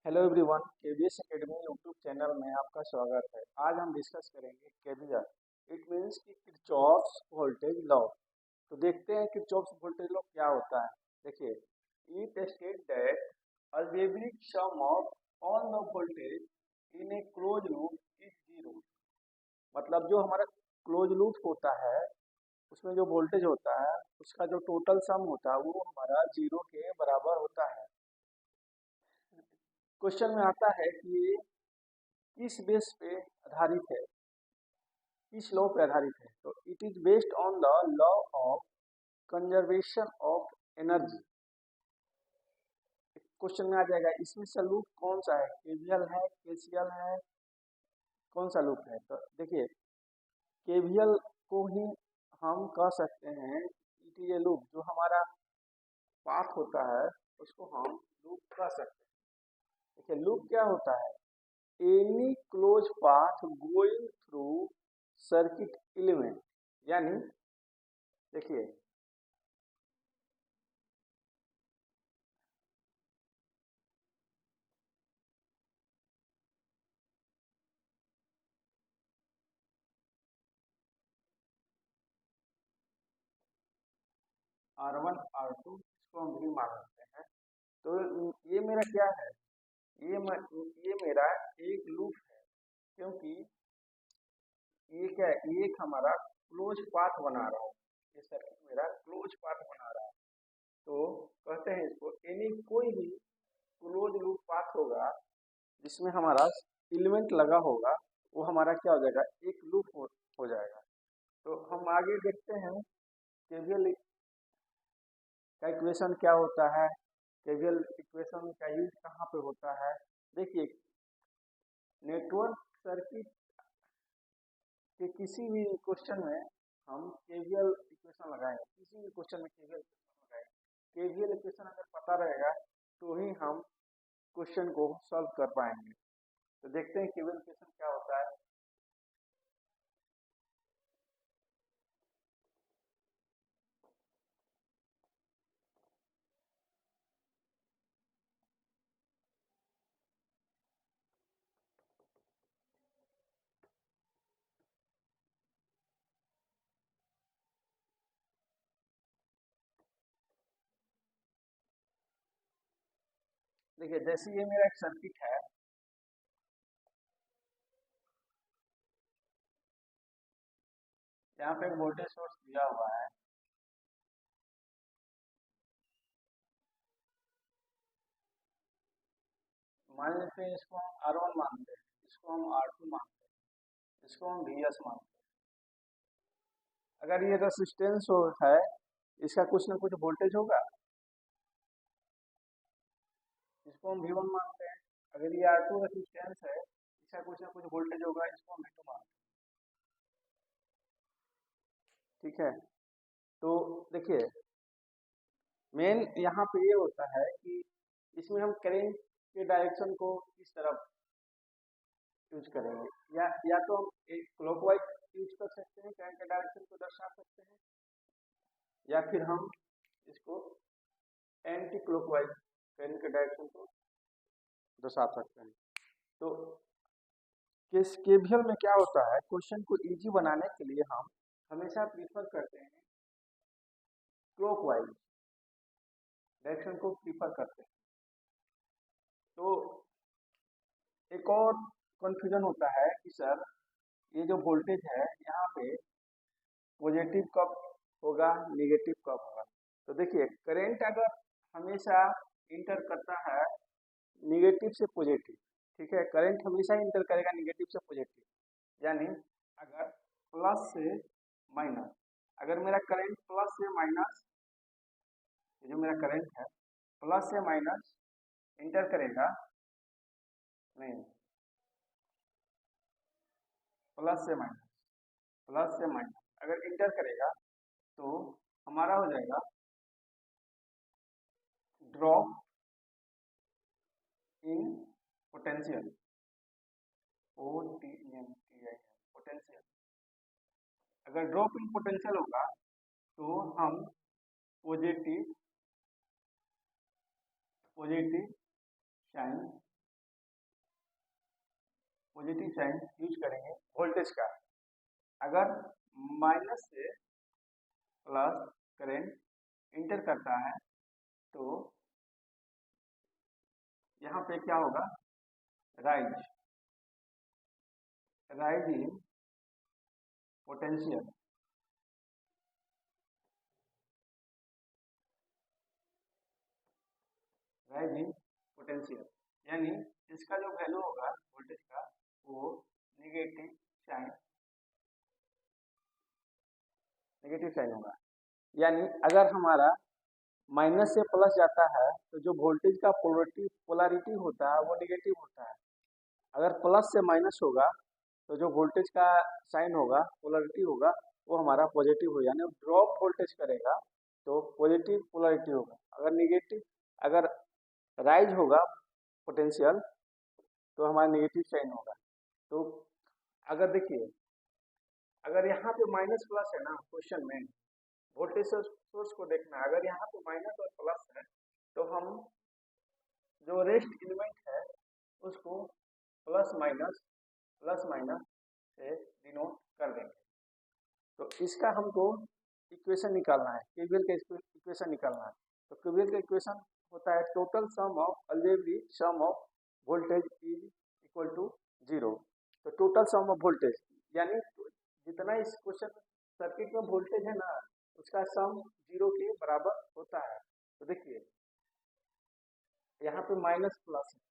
Hello everyone, KVS academy YouTube channel में आपका स्वागत है। आज हम डिस्कस करेंगे केवीएल। इट मींस कि किरचॉफ्स वोल्टेज लॉ। तो देखते हैं किरचॉफ्स वोल्टेज लॉ क्या होता है। देखिए, it state that algebraic sum of all the voltage in a close loop is zero. मतलब जो हमारा क्लोज लूप होता है उसमें जो वोल्टेज होता है उसका जो टोटल सम होता है वो हमारा जीरो के बराबर होता है। क्वेश्चन में आता है कि ये किस बेस पे आधारित है, किस लॉ पे आधारित है। तो it is based on the law of conservation of energy. Question में आ जाएगा इसमें से लूप कौन सा है, केवीएल है, केसीएल है, कौन सा लूप है। तो देखिए, केवीएल को ही हम कह सकते हैं इट इज ए लूप। जो हमारा पाथ होता है उसको हम लूप कह सकते हैं। देखिए, लूप क्या होता है, any close path going through circuit element. यानी देखिए, R1 R2 इसको हम भी मान सकते हैं। तो ये मेरा क्या है, ये मेरा एक लूप है, क्योंकि ये क्या है, ये एक हमारा क्लोज पाथ बना रहा है। ये सर्किट मेरा क्लोज पाथ बना रहा है। तो कहते हैं इसको एनी कोई भी क्लोज लूप पाथ होगा जिसमें हमारा एलिमेंट लगा होगा वो हमारा क्या हो जाएगा, एक लूप हो जाएगा। तो हम आगे देखते हैं केवीएल का इक्वेशन क्या होता है, केवीएल इक्वेशन का यूज कहाँ पे होता है। देखिए, नेटवर्क सर्किट के किसी भी क्वेश्चन में हम केवीएल इक्वेशन लगाएंगे, किसी भी क्वेश्चन में केवीएल इक्वेशन लगाएंगे। केवीएल इक्वेशन अगर पता रहेगा तो ही हम क्वेश्चन को सॉल्व कर पाएंगे। तो देखते हैं केवीएल इक्वेशन क्या होता है। देखिए, जैसे ये मेरा एक सर्किट है, यहाँ पे एक वोल्टेज सोर्स दिया हुआ है। मान लेते हैं इसको हम R1 मानते हैं, इसको हम R2 मानते हैं, इसको हम VS मानते हैं। अगर ये रेसिस्टेंस है इसका कुछ ना कुछ वोल्टेज होगा, इसको हम V1 मानते हैं। अगर ये R2 रेसिस्टेंस है इसका कुछ ना कुछ वोल्टेज होगा, इसको हम V2 मानते हैं। ठीक है, तो देखिए, मेन यहाँ पे ये होता है कि इसमें हम करंट के डायरेक्शन को किस तरफ यूज करेंगे। या तो हम एक क्लॉकवाइज यूज कर सकते हैं, करंट के डायरेक्शन को दर्शा सकते हैं, या फिर हम इसको एंटी क्लॉकवाइज करंट के डायरेक्शन को दर्शा सकते हैं। तो केवीएल में क्या होता है, क्वेश्चन को इजी बनाने के लिए हम हमेशा प्रीफर करते हैं, क्लॉकवाइज डायरेक्शन को प्रीफर करते हैं। तो एक और कंफ्यूजन होता है कि सर ये जो वोल्टेज है यहाँ पे पॉजिटिव कब होगा, नेगेटिव कब होगा। तो देखिए, करंट अगर हमेशा इंटर करता है निगेटिव से पॉजिटिव, ठीक है, करंट हमेशा इंटर करेगा निगेटिव से पॉजिटिव। यानी अगर प्लस से माइनस, अगर मेरा करंट प्लस से माइनस, जो मेरा करंट है प्लस से माइनस इंटर करेगा, नहीं, प्लस से माइनस, प्लस से माइनस अगर इंटर करेगा तो हमारा हो जाएगा drop in potential, OTENTIAL potential. अगर ड्रॉप इन पोटेंशियल होगा तो हम positive positive sign positive sign use करेंगे वोल्टेज का। अगर माइनस से प्लस करंट इंटर करता है तो यहाँ पे क्या होगा, rise in potential. Rise in potential यानी इसका जो वैल्यू होगा वोल्टेज का वो नेगेटिव साइन होगा। यानी अगर हमारा माइनस से प्लस जाता है तो जो वोल्टेज का पोलैरिटी होता है वो नेगेटिव होता है। अगर प्लस से माइनस होगा तो जो वोल्टेज का साइन होगा पोलैरिटी होगा वो हमारा पॉजिटिव हो, यानी ड्रॉप वोल्टेज करेगा तो पॉजिटिव पोलैरिटी होगा। अगर राइज होगा पोटेंशियल तो हमारा नेगेटिव साइन होगा। तो अगर देखिए, अगर यहाँ पे माइनस प्लस है ना, क्वेश्चन में वोल्टेज सोर्स को देखना है, अगर यहाँ पे माइनस और प्लस है तो हम जो रेस्ट एलिमेंट है उसको प्लस माइनस से डिनोट कर देंगे। तो इसका हमको इक्वेशन निकालना है, केवीएल का इक्वेशन निकालना है। तो केवीएल का इक्वेशन होता है total sum of algebraic sum of voltage is equal to 0। तो टोटल सम ऑफ वोल्टेज यानी जितना इस क्वेश्चन सर्किट में वोल्टेज है ना उसका सम 0 के बराबर होता है। तो देखिए यहाँ पे माइनस प्लस है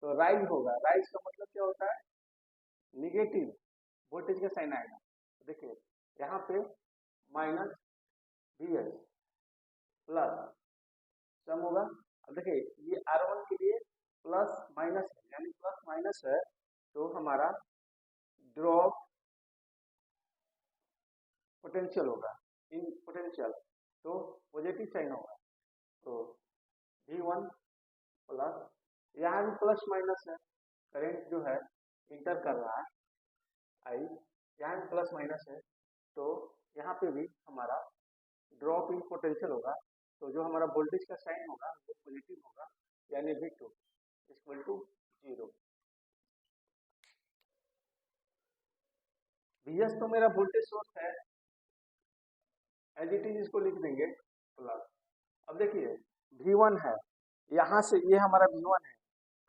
तो राइज होगा, राइज का मतलब क्या होता है, निगेटिव वोल्टेज का साइन आएगा। तो देखिए यहाँ पे माइनस Vs प्लस सम होगा। अब देखिए ये R1 के लिए प्लस माइनस है, यानी प्लस माइनस है तो हमारा ड्रॉप पोटेंशियल होगा, इन पोटेंशियल तो पॉजिटिव साइन होगा। तो V1 प्लस, यहाँ भी प्लस माइनस है, करंट जो है इंटर कर रहा है आई, यहाँ भी प्लस माइनस है तो यहाँ पे भी हमारा ड्रॉप इन पोटेंशियल होगा। तो जो हमारा वोल्टेज का साइन होगा वो पॉजिटिव होगा, यानी V2 इक्वल टू 0। Vs तो मेरा वोल्टेज सोर्स है, एज इट इज इसको लिख देंगे प्लस। अब देखिए V1 है, यहाँ से ये हमारा V1 है,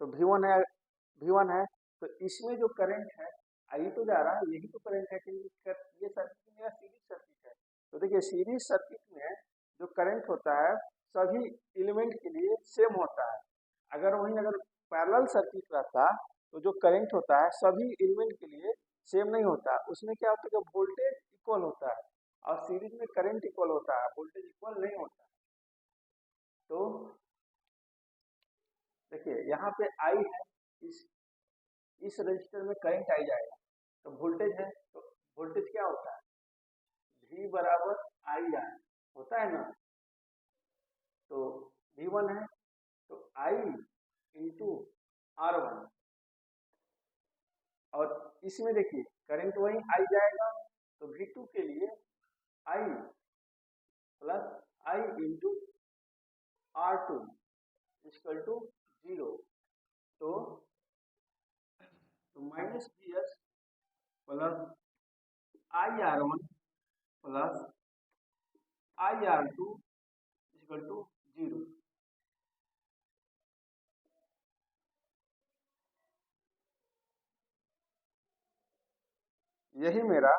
तो V1 है तो इसमें जो करंट है आई तो जा रहा है, यही तो करंट है कि ये सर्किट मेरा सीरीज सर्किट है। तो देखिए सीरीज सर्किट में जो करंट होता है सभी एलिमेंट के लिए सेम होता है। अगर पैरेलल सर्किट रहता तो जो करंट होता है सभी एलिमेंट के लिए सेम नहीं होता, उसमें क्या होता है कि वोल्टेज इक्वल होता है और सीरीज में करंट इक्वल होता है, वोल्टेज इक्वल नहीं होता। तो देखिए यहाँ पे आई है, इस रजिस्टर में करंट आई जाएगा तो वोल्टेज है, तो वोल्टेज क्या होता है V बराबर आई आर होता है ना। तो V1 है तो I इंटू R1, और इसमें देखिए करंट वही आई जाएगा तो V2 के लिए I plus I into R2 equal to 0। तो minus Vs plus I R1 plus I R2 equal to 0। यही मेरा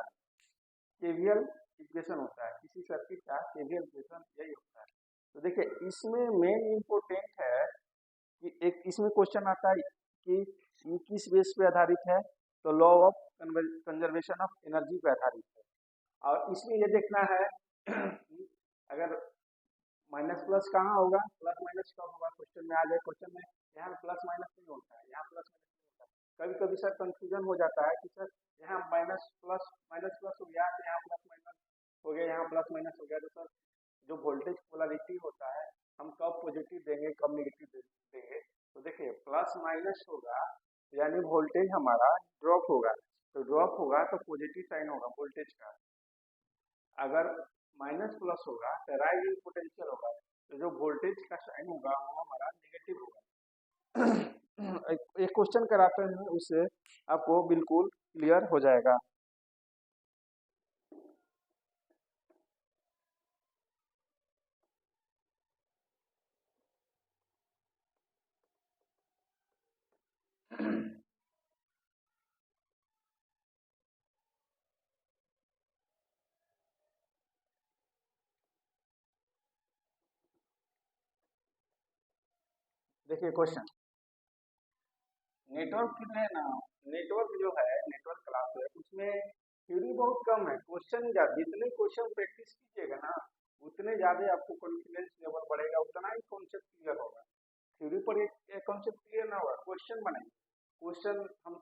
केवीएल इक्वेशन होता है, किसी सर्किट का केवीएल इक्वेशन यही होता है। तो देखिए इसमें मेन इम्पोर्टेंट है कि एक इसमें क्वेश्चन आता है कि ये किस बेस पे आधारित है, तो law of conservation of energy पे आधारित है। और इसमें ये देखना है कि अगर माइनस प्लस कहाँ होगा, प्लस माइनस कब होगा, क्वेश्चन में आ जाए। क्वेश्चन में यहाँ प्लस माइनस नहीं होता है, यहाँ प्लस माइनस नहीं होता है। कभी कभी सर कंफ्यूजन हो जाता है कि सर यहाँ माइनस प्लस हो गया, यहाँ प्लस माइनस हो गया, यहाँ प्लस माइनस हो गया, तो सर जो वोल्टेज पोलैरिटी होता है हम कब पॉजिटिव देंगे कब नेगेटिव देंगे। तो देखिए प्लस माइनस होगा यानी वोल्टेज हमारा ड्रॉप होगा, तो ड्रॉप होगा तो पॉजिटिव साइन होगा वोल्टेज का। अगर माइनस प्लस होगा तो राइज इन पोटेंशियल होगा, तो जो वोल्टेज का साइन होगा वो हमारा नेगेटिव होगा। एक एक क्वेश्चन कराते हैं, उससे आपको बिल्कुल क्लियर हो जाएगा। देखिए क्वेश्चन, नेटवर्क कितने ना, नेटवर्क जो है, नेटवर्क क्लास है, उसमें थ्योरी बहुत कम है, क्वेश्चन ज्यादा। जितने क्वेश्चन प्रैक्टिस कीजिएगा ना, उतने ज्यादा आपको कॉन्फिडेंस लेवल बढ़ेगा, उतना ही कॉन्सेप्ट क्लियर होगा। थ्योरी पर एक कॉन्सेप्ट क्लियर ना होगा, क्वेश्चन बनाएंगे। क्वेश्चन हम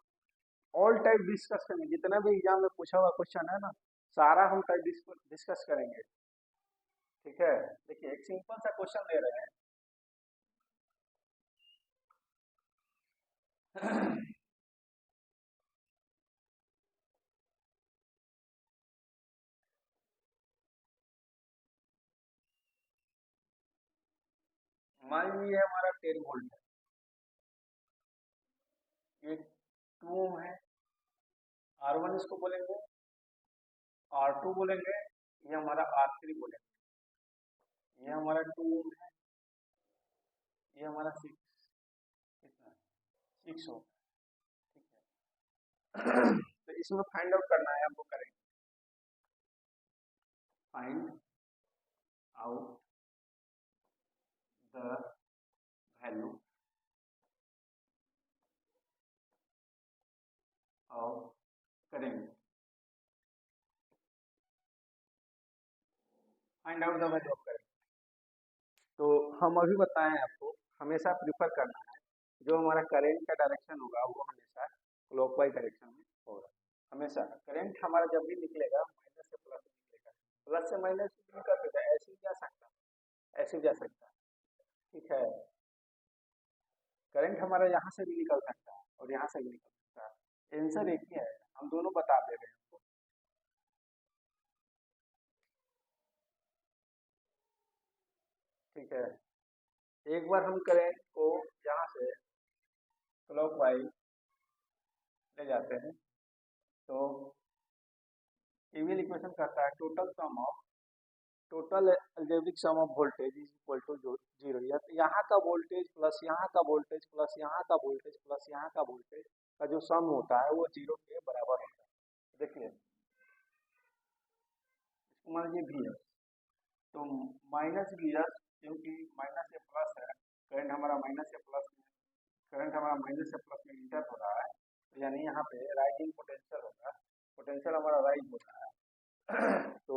ऑल टाइप डिस्कस करेंगे, जितना भी एग्जाम में पूछा हुआ क्वेश्चन है ना, सारा हम टाइप डिस्कस करेंगे। ठीक है, देखिए एक सिंपल सा क्वेश्चन ले रहे हैं। मान लीजिए हमारा 10 वोल्ट है, ये 2 है, R1 इसको बोलेंगे, R2 बोलेंगे, ये हमारा R3 बोलेंगे, ये हमारा 2 है, ये हमारा 6, कितना 6 हो। ठीक है। तो इसमें फाइंड आउट करना है आपको, करेंगे find out the value of करेंगे, find out the value of करेंगे। तो हम अभी बताएं आपको, हमेशा प्रिफर करना है जो हमारा करेंट का डायरेक्शन होगा वो हमेशा क्लॉकवाइज डायरेक्शन में होगा। हमेशा करंट हमारा जब भी निकलेगा माइनस से प्लस में निकलेगा, प्लस से माइनस भी निकल सकता है, ऐसे ही जा सकता है, ऐसे ही जा सकता है। ठीक है, करंट हमारा यहाँ से भी निकल सकता है और यहाँ से भी निकल सकता है, आंसर एक ही है, हम दोनों बता दे रहे हैं आपको। ठीक है, एक बार हम करंट को यहाँ से क्लॉकवाइज ले जाते हैं, तो केवीएल इक्वेशन कहता है total algebraic sum of voltage is equal to 0। यहाँ का वोल्टेज प्लस यहाँ का वोल्टेज प्लस यहाँ का वोल्टेज प्लस यहाँ का वोल्टेज का जो सम होता है वो 0 के बराबर होता है। देखिए इसको मान लीजिए वी एस, तो माइनस वी एस, क्योंकि माइनस से प्लस है, करंट हमारा माइनस से प्लस में, करंट हमारा माइनस से प्लस में इंटर हो रहा है, तो यानी यहाँ पे राइजिंग पोटेंशियल होगा, पोटेंशियल हमारा राइज होता है। तो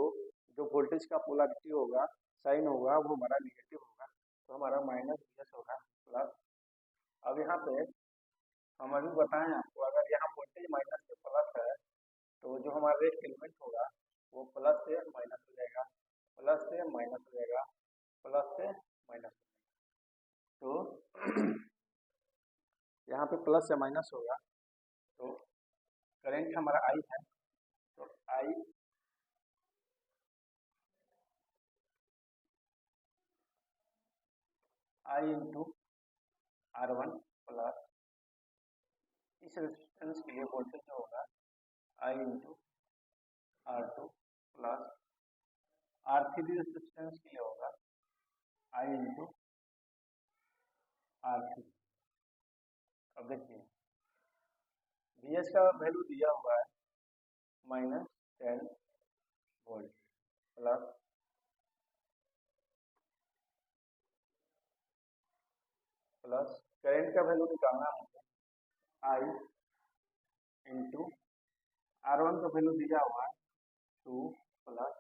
जो वोल्टेज का पोलरिटी होगा, साइन होगा, वो हमारा निगेटिव होगा, तो हमारा माइनस वी एस होगा प्लस। अब यहाँ पे हम अभी बताएं आपको, अगर यहाँ वोल्टेज माइनस से प्लस है, तो जो हमारा रेट एलिमेंट होगा वो प्लस से माइनस हो जाएगा, प्लस से माइनस हो जाएगा, प्लस से माइनस हो जाएगा। तो यहाँ पे प्लस से माइनस होगा, तो करंट हमारा आई है, तो आई इंटू R1 प्लस, इस रेजिस्टेंस के लिए वोल्टेज जो होगा आई into R2 plus, R3 resistance के लिए होगा आई इंटू R3। अब देखिए वी एस का वैल्यू दिया हुआ है -10 वोल्ट प्लस करंट का वैल्यू निकालना है आई इंटू R1 का वैल्यू दिया हुआ है 2 प्लस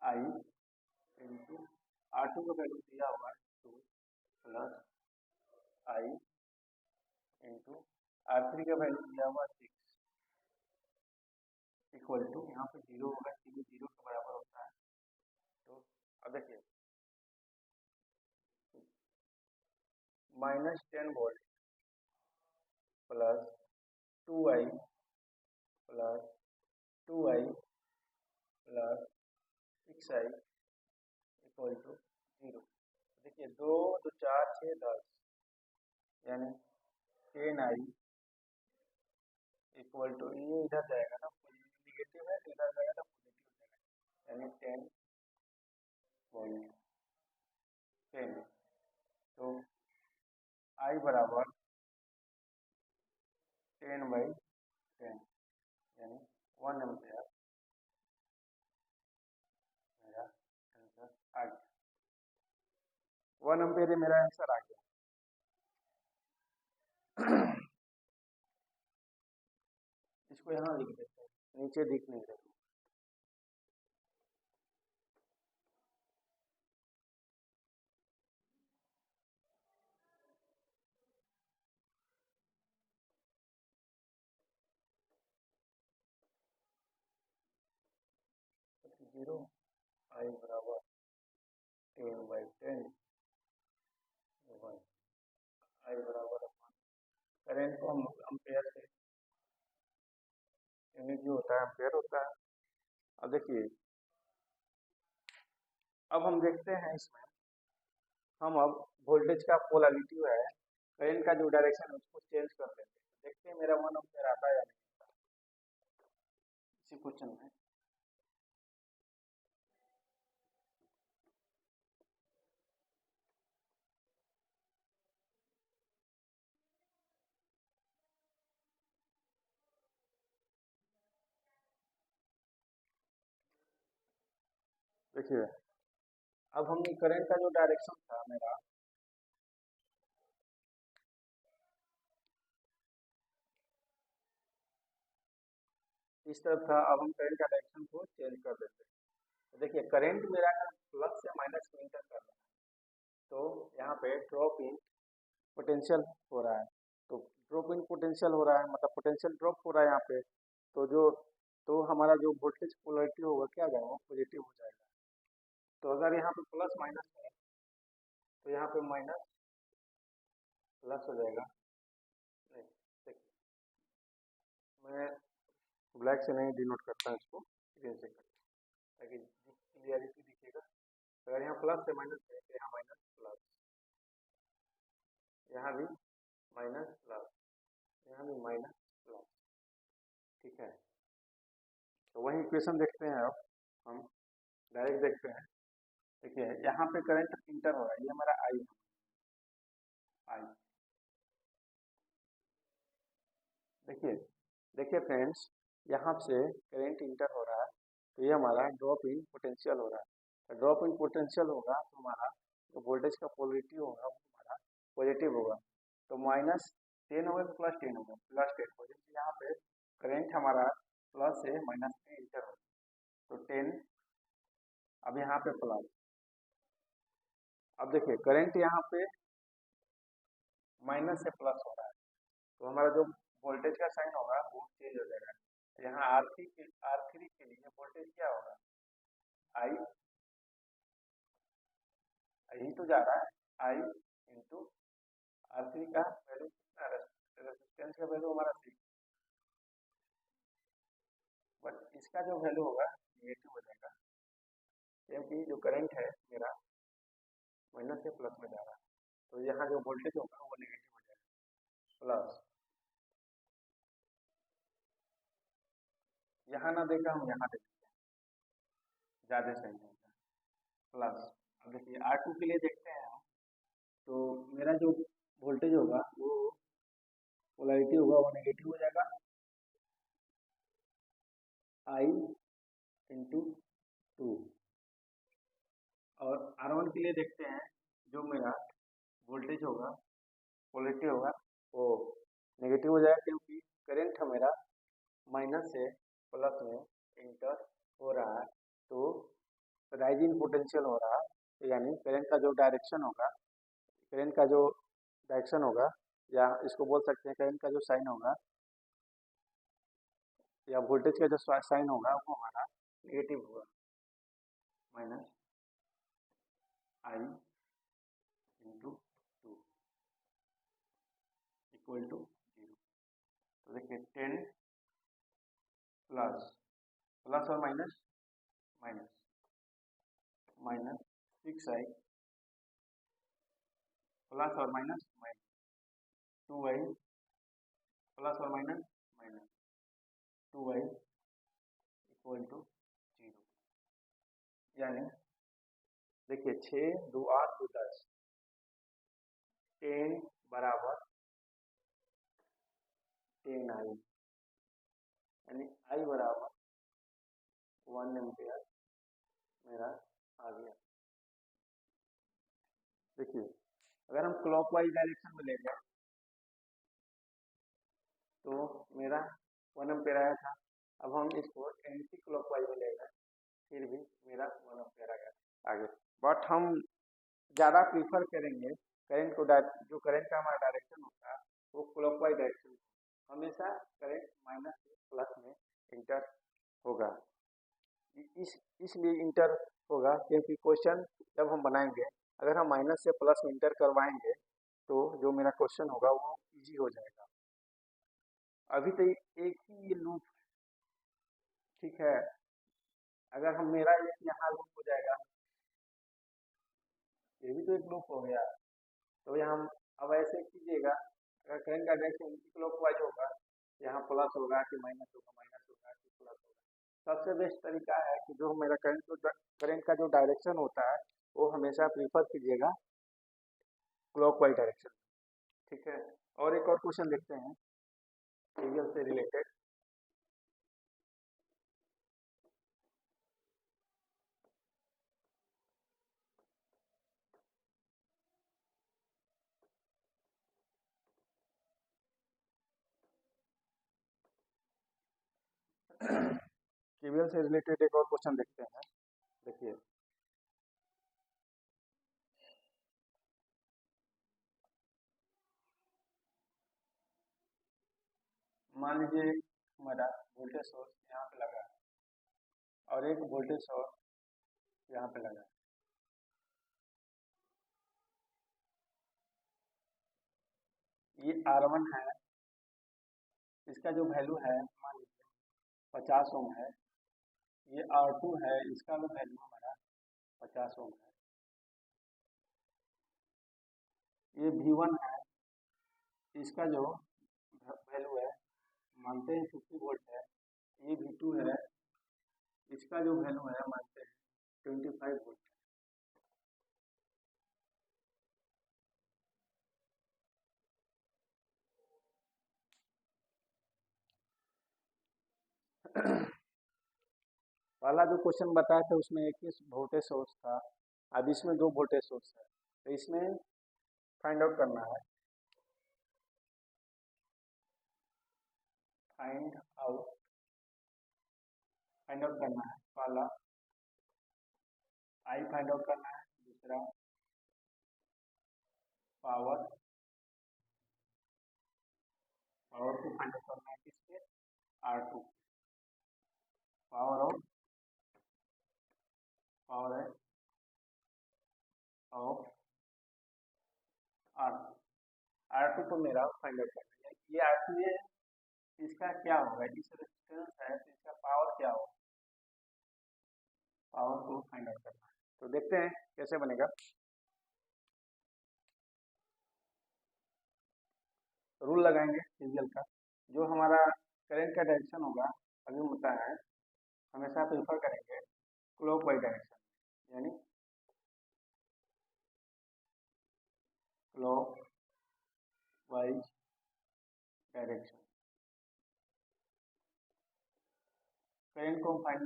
आई इंटू R2 का वैल्यू दिया हुआ है 2 प्लस आई इंटू R3 का वैल्यू दिया हुआ है 6 इक्वल टू, यहाँ पे 0 होगा, 0 0 के बराबर होता है। तो अब देखिए -10 volt plus 2i plus 2i plus 6i equal to 0। देखिए 2 2 4 6 10, यानी 10i इक्वल टू ये इधर जाएगा ना, निगेटिव है तो इधर जाएगा तो पॉजिटिव जाएगा, यानी 10.10। तो आई बराबर 10/10, यानी 1 एम्पेयर मेरा आंसर आ गया। 1 एम्पेयर मेरा आंसर आ गया। इसको यहाँ लिख देते हैं, नीचे दिख नहीं रहा। जीरो, आई बराबर 10/10, आई बराबर करेंट को हम एम्पेयर से, यूनिट जो होता है एम्पेयर होता है। अब देखिए, अब हम देखते हैं इसमें, हम अब वोल्टेज का पोलैरिटी है, करंट का जो डायरेक्शन है उसको चेंज कर देते हैं। देखते हैं मेरा 1 एम्पेयर आता है या नहीं आता इसी क्वेश्चन में। देखिए, अब हमने करंट का जो डायरेक्शन था मेरा, इस तरफ था, अब हम करंट का डायरेक्शन को चेंज कर देते हैं। तो देखिए, करंट मेरा प्लस से माइनस में इंटर कर रहा है, तो यहाँ पे ड्रॉप इन पोटेंशियल हो रहा है। तो ड्रॉप इन पोटेंशियल हो रहा है, मतलब पोटेंशियल ड्रॉप हो रहा है यहाँ पे। तो जो, तो हमारा जो वोल्टेज पोलैरिटी होगा क्या होगा, वो पॉजिटिव हो जाएगा। तो अगर यहाँ पे प्लस माइनस है तो यहाँ पे माइनस प्लस हो जाएगा। नहीं, देखिए, मैं ब्लैक से नहीं डिनोट करता इसको, ग्रीन से करता हूँ ताकि क्लियरिटी दिखेगा। अगर यहाँ प्लस से माइनस है तो यहाँ माइनस प्लस, यहाँ भी माइनस प्लस, यहाँ भी माइनस प्लस, ठीक है। तो वही इक्वेशन देखते हैं अब हम, डायरेक्ट देखते हैं। देखिए, यहाँ पे करंट इंटर हो रहा है, ये हमारा आई है, आई। देखिए, देखिए फ्रेंड्स, यहाँ से करंट इंटर हो रहा है, तो ये हमारा ड्रॉप इन पोटेंशियल हो रहा है। तो ड्रॉप इन पोटेंशियल होगा तो हमारा जो वोल्टेज का पोलरिटी होगा वो हमारा पॉजिटिव होगा। तो -10 होगा तो +10 होगा, +10 हो जाए। यहाँ पे करंट हमारा प्लस से माइनस में इंटर होगा, तो 10, अब यहाँ पे प्लस। अब देखिए, करंट यहाँ पे माइनस से प्लस हो रहा है, तो हमारा जो वोल्टेज का साइन होगा वो चेंज हो जाएगा। तो यहाँ R3 के लिए वोल्टेज क्या होगा, आई, यही तो जा रहा है, आई इंटू R3 का वैल्यू कितना, रेजिस्टेंस का वैल्यू हमारा 6, बट इसका जो वैल्यू होगा नेगेटिव हो जाएगा, क्योंकि जो करंट है मेरा माइनस से प्लस में जा रहा है। तो यहाँ जो वोल्टेज होगा वो नेगेटिव हो जाएगा, प्लस। यहाँ ना देखा, हम यहाँ देखते हैं, ज़्यादा सही होगा, प्लस। अब देखिए, R2 के लिए देखते हैं हम, तो मेरा जो वोल्टेज होगा वो पोलैरिटी होगा वो नेगेटिव हो जाएगा, आई इंटू 2। और R1 के लिए देखते हैं, जो मेरा वोल्टेज होगा पोलैरिटी होगा वो नेगेटिव हो जाएगा, क्योंकि करंट मेरा माइनस से प्लस में इंटर हो रहा है। तो राइजिंग पोटेंशियल हो रहा है, तो यानी करंट का जो डायरेक्शन होगा, करंट का जो डायरेक्शन होगा, या इसको बोल सकते हैं करंट का जो साइन होगा, या वोल्टेज का जो साइन होगा वो हमारा नेगेटिव होगा, minus I into 2 equal to 0। तो देखिए, 10 प्लस, प्लस और minus, minus, minus 6i, plus और माइनस माइनस 2i, प्लस और minus minus 2y equal to 0। यानी देखिए 6 2 8 2 10, 10 बराबर 10i, यानी i बराबर 1 एम्पियर मेरा आ गया। देखिए अगर हम क्लॉकवाइज डायरेक्शन में ले जाए तो मेरा 1 एम्पियर आया था। अब हम इसको एंटी क्लॉकवाइज में ले गए, फिर भी मेरा 1 एम्पियर आ गया आगे। बट हम ज़्यादा प्रीफर करेंगे करंट को, जो करंट का हमारा डायरेक्शन होता है वो क्लॉकवाइज डायरेक्शन, हमेशा करंट माइनस से प्लस में इंटर होगा। इसलिए इंटर होगा क्योंकि क्वेश्चन जब हम बनाएंगे, अगर हम माइनस से प्लस में इंटर करवाएंगे तो जो मेरा क्वेश्चन होगा वो इजी हो जाएगा। अभी तो एक ही ये लूप, ठीक है, अगर हम मेरा एक यहाँ लूप हो जाएगा, ये भी तो एक लूप हो गया। तो यहाँ हम अब ऐसे कीजिएगा, अगर करंट का डायरेक्शन क्लॉकवाइज होगा, यहाँ प्लस होगा कि माइनस होगा, माइनस होगा कि प्लस होगा। सबसे बेस्ट तरीका है कि जो मेरा करंट का जो डायरेक्शन होता है वो हमेशा प्रीफर कीजिएगा क्लॉकवाइज डायरेक्शन, ठीक है। और एक और क्वेश्चन देखते हैं सीरियल से रिलेटेड। केवीएल से रिलेटेड एक और क्वेश्चन देखते हैं। देखिए मान लीजिए हमारा वोल्टेज सोर्स यहाँ पे लगा है और एक वोल्टेज सोर्स यहाँ पे लगा है। ये R1 है, इसका जो वैल्यू है मान लीजिए 50 ओम है। ये R2 है, इसका भी वैल्यू हमारा 50 ओम है। ये V1 है, इसका जो वैल्यू है मानते हैं 50 वोल्ट है। ये V2 है, इसका जो वैल्यू है मानते हैं 25 वोल्ट है। पहला जो क्वेश्चन बताया था उसमें 21 वोल्टेज सोर्स था, अब इसमें 2 वोल्टेज सोर्स है, तो इसमें फाइंड आउट करना है। फाइंड आउट करना है, पहला आई फाइंड आउट करना है, दूसरा पावर को फाइंड आउट करना है किसके, R2। पावर है ऑफ R2 को मेरा फाइंड आउट करना है। ये R2 है, इसका क्या होगा, इस रेजिस्टेंस है तो इसका पावर क्या होगा, पावर को फाइंड आउट करना है। तो देखते हैं कैसे बनेगा। रूल लगाएंगे केवीएल का, जो हमारा करंट का डायरेक्शन होगा अभी होता है, हमेशा प्रेफर करेंगे क्लॉकवाइज डायरेक्शन, यानी क्लॉकवाइज डायरेक्शन। करंट को फाइंड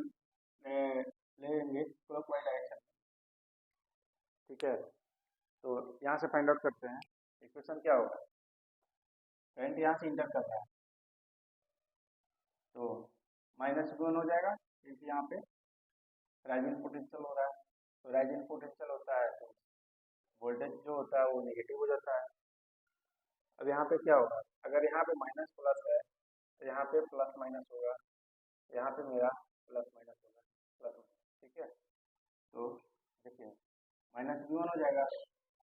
लेंगे क्लॉकवाइज डायरेक्शन, ठीक है। तो यहाँ से फाइंड आउट करते हैं, इक्वेशन क्या होगा, करंट यहाँ से इंटर कर रहा है तो माइनस वन हो जाएगा, क्योंकि यहाँ पे राइजिंग पोटेंशियल हो रहा है। तो राइजिंग पोटेंशियल होता है तो वोल्टेज जो होता है वो नेगेटिव हो जाता है। अब यहाँ पे क्या होगा, अगर यहाँ पे माइनस प्लस है तो यहाँ पे प्लस माइनस होगा, यहाँ पे मेरा प्लस माइनस होगा, प्लस माइनस, ठीक है। तो देखिए माइनस भी वन हो जाएगा।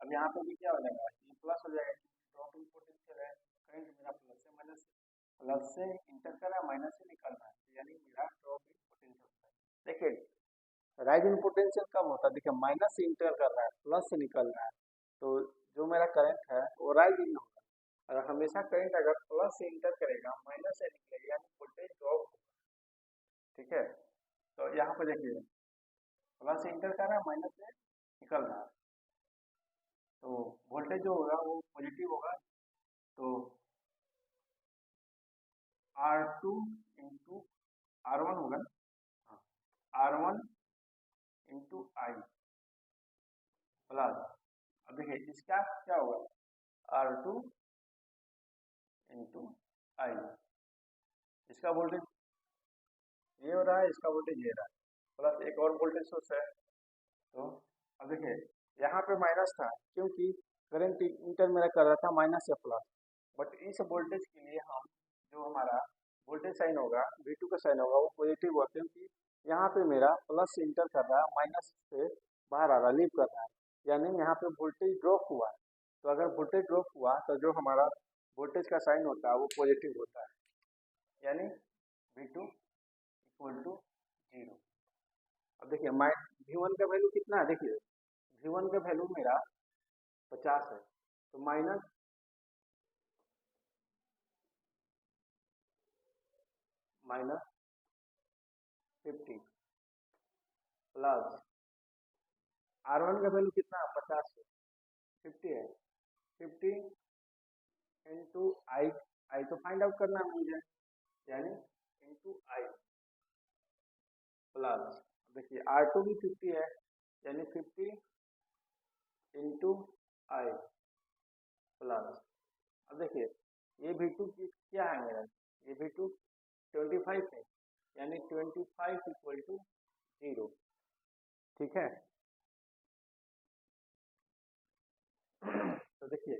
अब यहाँ पे भी क्या हो जाएगा, ये प्लस हो जाएगा, ड्रॉपिंग पोटेंशियल है, करंट मेरा प्लस से इंटर कर रहा है, माइनस से निकल रहा है, यानी मेरा ड्रॉपिंग पोटेंशियल होता है। देखिए राइजिंग पोटेंशियल कब होता है, देखिए माइनस से इंटर कर रहा है, प्लस से निकल रहा है, तो जो मेरा करंट है वो राइजिंग होगा। अगर हमेशा करंट अगर प्लस से इंटर करेगा माइनस से निकलेगा, यानी वोल्टेज ड्रॉप होगा। ठीक है। तो यहाँ पे देखिए प्लस से इंटर कर रहा है, माइनस से निकल रहा है, तो वोल्टेज जो होगा वो पॉजिटिव होगा। तो R2 इंटू R1 होगा ना, हाँ R1 इंटू आई प्लस, अब देखिए इसका क्या होगा R2 इंटू आई, इसका वोल्टेज ये हो रहा है, इसका वोल्टेज ये रहा है, प्लस एक और वोल्टेज सोर्स है। तो अब देखिए यहाँ पे माइनस था क्योंकि करंट इंटर मेरा कर रहा था माइनस या प्लस, बट इस वोल्टेज के लिए हम जो हमारा वोल्टेज साइन होगा V2 का साइन होगा वो पॉजिटिव होगा, क्योंकि यहाँ पे मेरा प्लस से इंटर कर रहा है, माइनस से बाहर आ रहा है, लीव कर रहा है, यानी यहाँ पे वोल्टेज ड्रॉप हुआ है। तो अगर वोल्टेज ड्रॉप हुआ तो जो हमारा वोल्टेज का साइन होता है वो पॉजिटिव होता है, यानी V2 इक्वल टू 0। अब देखिए V1 का वैल्यू कितना है, देखिए V1 का वैल्यू मेरा 50 है, तो माइनस माइनस 50 प्लस R1 का वैल्यू कितना है 50 है, 50 है, 50 इंटू आई, आई तो फाइंड आउट करना है मुझे, यानी इंटू आई प्लस, देखिए R2 भी 50 है, यानी 50 इंटू आई प्लस, अब देखिए ये V2 क्या है मेरा, ये V2 25 है, यानी 25 इक्वल टू 0। ठीक है। तो देखिए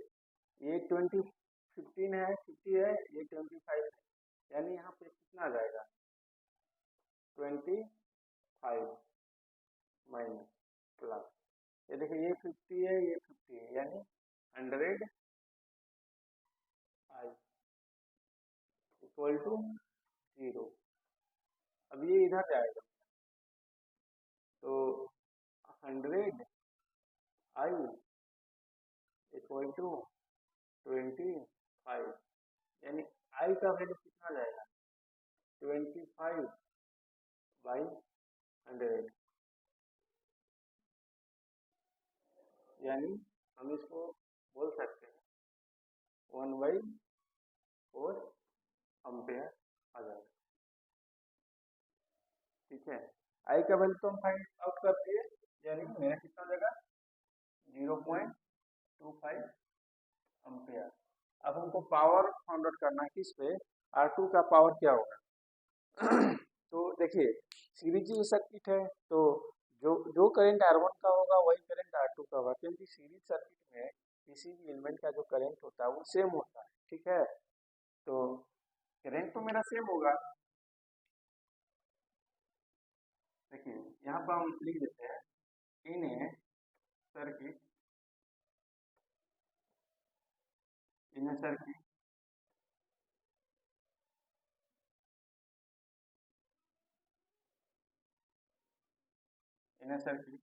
ये 15 है, 50 है, ये 25 है, यानी यहाँ पे कितना आ जाएगा 25 माइनस प्लस, ये देखिए ये 50 है, ये 50 है, यानी 100 आई इक्वल टू 0। अब ये इधर जाएगा, तो 100 आई इक्वल टू 25, यानी आई का वैल्यू कितना जाएगा 25/100, यानी हम इसको बोल सकते हैं 1/4 एम्पेयर आ जाएगा। ठीक है, आई का वैल्यू तो हम फाइंड आउट कर दिए, यानी मेरा कितना हो जाएगा 0.25 एम्पेयर। अब हमको पावर फाइंड आउट करना है किस पे, R2 का पावर क्या होगा। तो देखिए सीरीज सर्किट है, तो जो जो करंट R1 का होगा वही करंट R2 का होगा, क्योंकि सीरीज सर्किट में किसी भी एलिमेंट का जो करंट होता है वो सेम होता है। ठीक है, तो करंट तो मेरा सेम होगा। देखिए यहाँ पर हम लिख देते हैं in a circuit, in a circuit in a circuit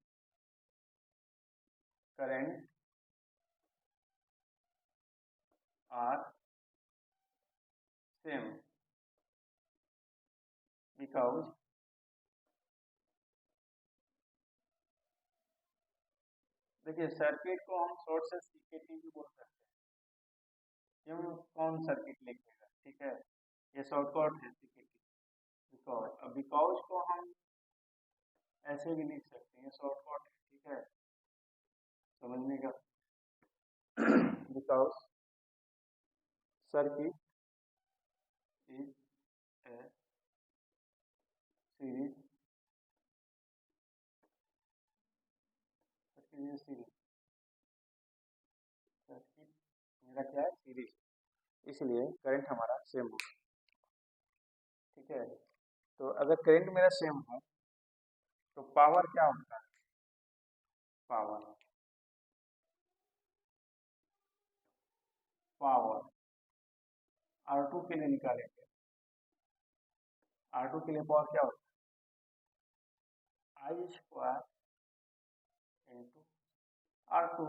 current are same because देखिए सर्किट को हम शॉर्ट से सीकेटी भी बोल सकते हैं, क्यों कौन सर्किट लिखेगा। ठीक है, ये शॉर्टकट है सीकेटी, बिकॉज, अब बिकॉज को हम ऐसे भी लिख सकते हैं, शॉर्टकट है। ठीक है, समझने का because circuit is a series, series circuit मेरा क्या है सीरीज, इसलिए करंट हमारा सेम होगा। ठीक है, तो अगर करंट मेरा सेम है तो पावर क्या होता है, पावर पावर R2 के लिए निकालेंगे, R2 के लिए पावर क्या होता है आई स्क्वायर इंटू R2,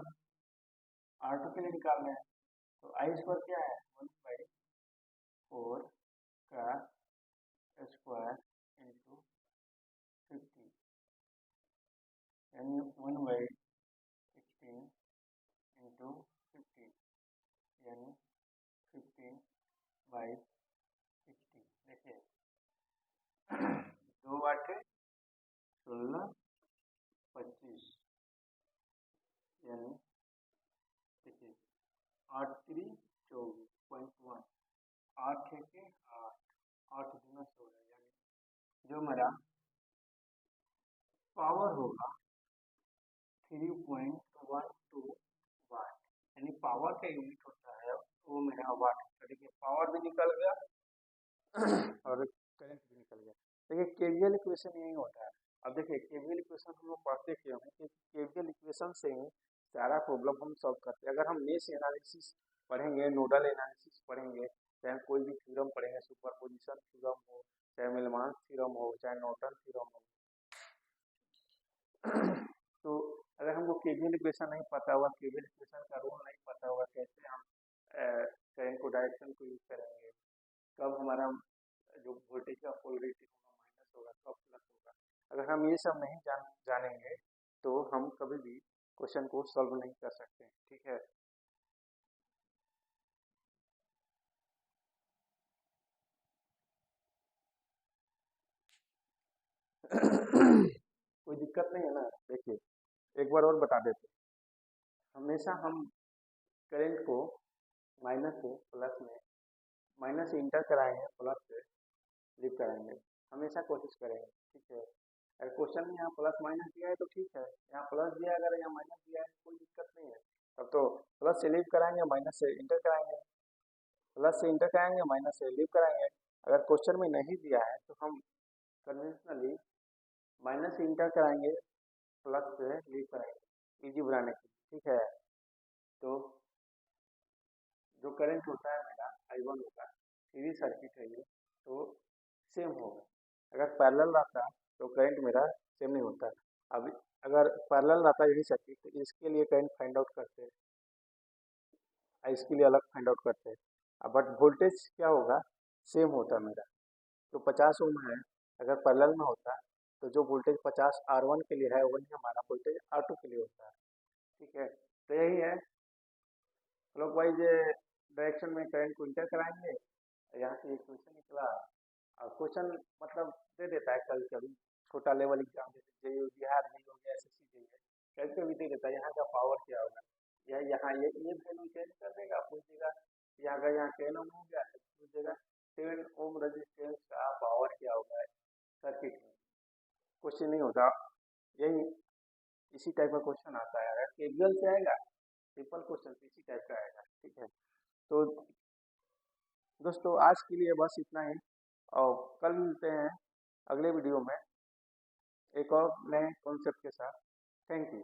R2 के लिए निकालना है, तो आई स्क्वायर क्या है 1/4 का स्क्वायर इंटू 50 यानी 1/16 इंटू 15 यानी 15/60। देखिए 2 8 16 25 यानी देखिए 8 3 24.1 8 6 8 8 दूना 16 यानी जो मेरा पावर होगा 3.12 वाट यानी पावर का यूनिट होता है वो मेरा वाट। तो देखिए पावर भी निकल गया और करंट भी निकल गया। देखिए केवीएल इक्वेशन यही होता है। अब देखिए केवीएल इक्वेशन हम लोग पढ़ते क्यों हैं कि केवीएल इक्वेशन से ही सारा प्रॉब्लम हम सॉल्व करते हैं। अगर हम मेश एनालिसिस पढ़ेंगे, नोडल एनालिसिस पढ़ेंगे, चाहे कोई भी थ्योरम पढ़ेंगे, सुपरपोजिशन थ्योरम हो, चाहे मिलमांस थ्योरम हो, चाहे नॉर्टन थ्योरम हो, तो अगर हमको केवीएल इक्वेशन नहीं पता होगा, केवीएल इक्वेशन का रूल नहीं पता होगा, कैसे हम करंट को डायरेक्शन को यूज करेंगे, कब हमारा जो वोल्टेज का पोलरिटी होगा माइनस होगा, कब प्लस होगा, अगर हम ये सब नहीं जानेंगे तो हम कभी भी क्वेश्चन को सॉल्व नहीं कर सकते। ठीक है, कोई दिक्कत नहीं है ना। देखिए एक बार और बता देते, हमेशा हम करंट को माइनस से प्लस में, माइनस से इंटर कराएंगे, प्लस से लीव कराएंगे, हमेशा कोशिश करेंगे। ठीक है, अगर क्वेश्चन में यहाँ प्लस माइनस दिया है तो ठीक है, यहाँ प्लस दिया है, अगर यहाँ माइनस दिया है कोई दिक्कत नहीं है। तब तो प्लस से लीव कराएंगे, माइनस से इंटर कराएंगे, प्लस से इंटर कराएंगे, माइनस से लीव कराएंगे। अगर क्वेश्चन में नहीं दिया है तो हम कन्वेंशनली माइनस से इंटर कराएंगे, प्लस से लीव कराएंगे, इजी बनाने के लिए। ठीक है, तो जो करंट होता है मेरा I1 होगा, सीरीज सर्किट है ये, तो सेम होगा। अगर पैरेलल रहता तो करंट मेरा सेम नहीं होता। अब अगर पैरेलल रहता यही सर्किट तो इसके लिए करंट फाइंड आउट करते हैं, इसके लिए अलग फाइंड आउट करते हैं। बट वोल्टेज क्या होगा, सेम होता मेरा। जो 50 ओम है अगर पैरेलल में होता तो जो वोल्टेज 50 R1 के लिए है वही हमारा वोल्टेज R2 के लिए होता है। ठीक है, तो यही है, क्लॉकवाइज डायरेक्शन में करंट को इंटर कराएंगे, यहाँ से एक क्वेश्चन निकला। और क्वेश्चन मतलब दे देता है कभी कभी, छोटा लेवल एग्जाम जैसे जेयू बिहार नहीं हो गया, एसएससी जेयू, कभी कभी दे देता है यहाँ का पावर क्या होगा, या यहाँ ये वैल्यू चेंज कर देगा, पूछेगा यहाँ का, यहाँ 10 ओम हो गया है, पूछेगा 10 ओम रेजिस्टेंस का पावर क्या होगा सर्किट में। क्वेश्चन नहीं होता, यही इसी टाइप का क्वेश्चन आता है। अगर केवीएल से आएगा सिंपल क्वेश्चन इसी टाइप का आएगा। ठीक है, तो दोस्तों आज के लिए बस इतना ही, और कल मिलते हैं अगले वीडियो में एक और नए कॉन्सेप्ट के साथ। Thank you.